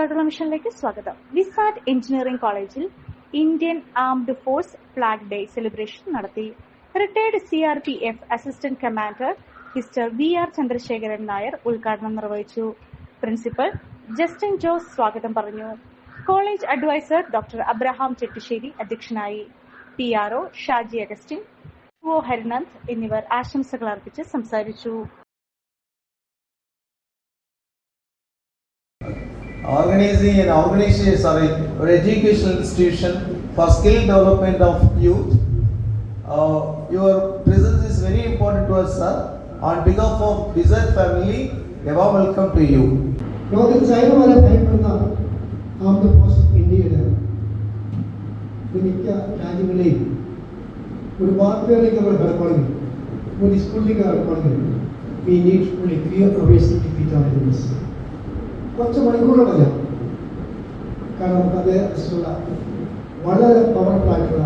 കൂത്താട്ടുള്ള മിഷനിലേക്ക് സ്വാഗതം. വിസാറ്റ് എഞ്ചിനീയറിംഗ് കോളേജിൽ Indian armed forces flag day celebration നടത്തി. Retired CRPF assistant commander mister VR Chandrasekharan Nair ഉദ്ഘാടനം നിർവഹിച്ചു. പ്രിൻസിപ്പൽ ജസ്റ്റിൻ ജോസ് സ്വാഗതം പറഞ്ഞു. College adviser doctor Abraham Chettissery അധ്യക്ഷനായി. PRO ഷാജി അഗസ്റ്റിൻ, ഹരിനന്ദ് എന്നിവർ ആശംസകൾ അർപ്പിച്ച് സംസാരിച്ചു. Organizing an organization or educational institution for skill development of youth. Your presence is very important to us, sir. On behalf of Bizarre family, a warm welcome to you. ലോകത്തിൽ China വരെ ഭയപ്പെടുന്ന armed force ഇന്ത്യയുടെ മിക്ക രാജ്യങ്ങളിലെയും ഒരു വാർത്തകളിലേക്ക് അവർ കടപ്പാടുകൾ, ഒരു സ്കൂളിലേക്ക് കടപ്പാടുകൾ, we need only clear prowess defeat our enemies. കുറച്ച് മണിക്കൂറുകളല്ല, കാരണം നമുക്കത് വളരെ പവർഫുൾ ആയിട്ടുള്ള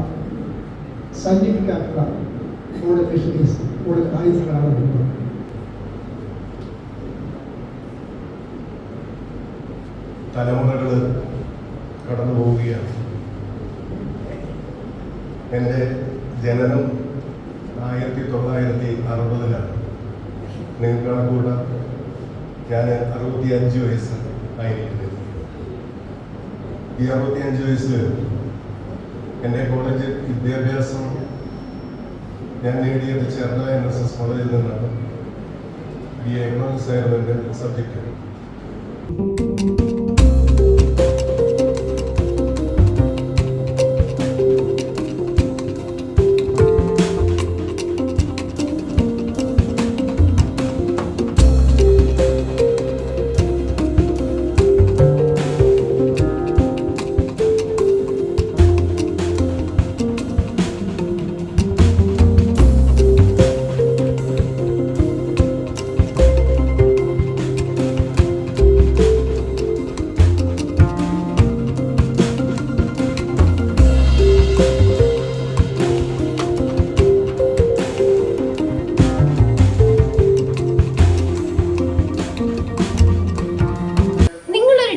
സയന്റിഫിക് ആയിട്ടുള്ള കൂടുതൽ മെഷീൻസ്, കൂടുതൽ ആയുധങ്ങളാണ് വരുന്നത്. തലമുറകൾ കടന്നു പോവുകയാണ്. എൻ്റെ ജനനം 1960-ലാണ്. നിങ്ങൾക്ക് കണക്കൂടാ, ഞാൻ 65 വയസ്സ് ആയിരിക്കുന്നത്. ഈ 65 വയസ്സിൽ എൻ്റെ കോളേജ് വിദ്യാഭ്യാസം ഞാൻ നേടിയത് ചേർന്ന NSS കോളേജിൽ നിന്നാണ്. എക്കണോമിക്സ് ആയിരുന്നു എൻ്റെ സബ്ജക്റ്റ്.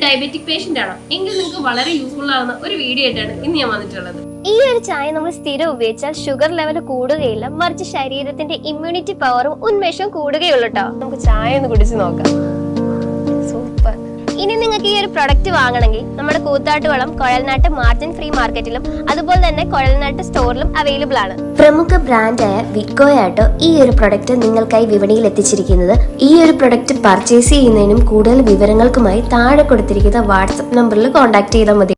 ഡയബറ്റിക് പേഷ്യന്റ് ആണോ എങ്കിൽ നിങ്ങൾക്ക് വളരെ യൂസ്ഫുൾ ആവുന്ന ഒരു വീഡിയോ ആയിട്ടാണ് ഇന്ന് ഞാൻ വന്നിട്ടുള്ളത്. ഈ ഒരു ചായ നമ്മൾ സ്ഥിരം ഉപയോഗിച്ചാൽ ഷുഗർ ലെവൽ കൂടുകയില്ല, മറിച്ച് ശരീരത്തിന്റെ ഇമ്മ്യൂണിറ്റി പവറും ഉന്മേഷവും കൂടുകയുള്ളൂ കേട്ടോ. നമുക്ക് ചായ ഒന്ന് കുടിച്ച് നോക്കാം. സൂപ്പർ. ഇനി നിങ്ങൾക്ക് ഈ ഒരു പ്രൊഡക്റ്റ് വാങ്ങണമെങ്കിൽ നമ്മുടെ കൂത്താട്ടുകുളം കുഴൽനാട്ട് മാർജിൻ ഫ്രീ മാർക്കറ്റിലും അതുപോലെ തന്നെ കുഴൽനാട്ട് സ്റ്റോറിലും അവൈലബിൾ ആണ്. പ്രമുഖ ബ്രാൻഡായ വിക്കോയാട്ടോ ഈ ഒരു പ്രൊഡക്റ്റ് നിങ്ങൾക്കായി വിപണിയിൽ എത്തിച്ചിരിക്കുന്നത്. ഈ ഒരു പ്രൊഡക്റ്റ് പർച്ചേസ് ചെയ്യുന്നതിനും കൂടുതൽ വിവരങ്ങൾക്കുമായി താഴെ കൊടുത്തിരിക്കുന്ന വാട്സ്ആപ്പ് നമ്പറിൽ കോൺടാക്ട് ചെയ്താൽ മതി.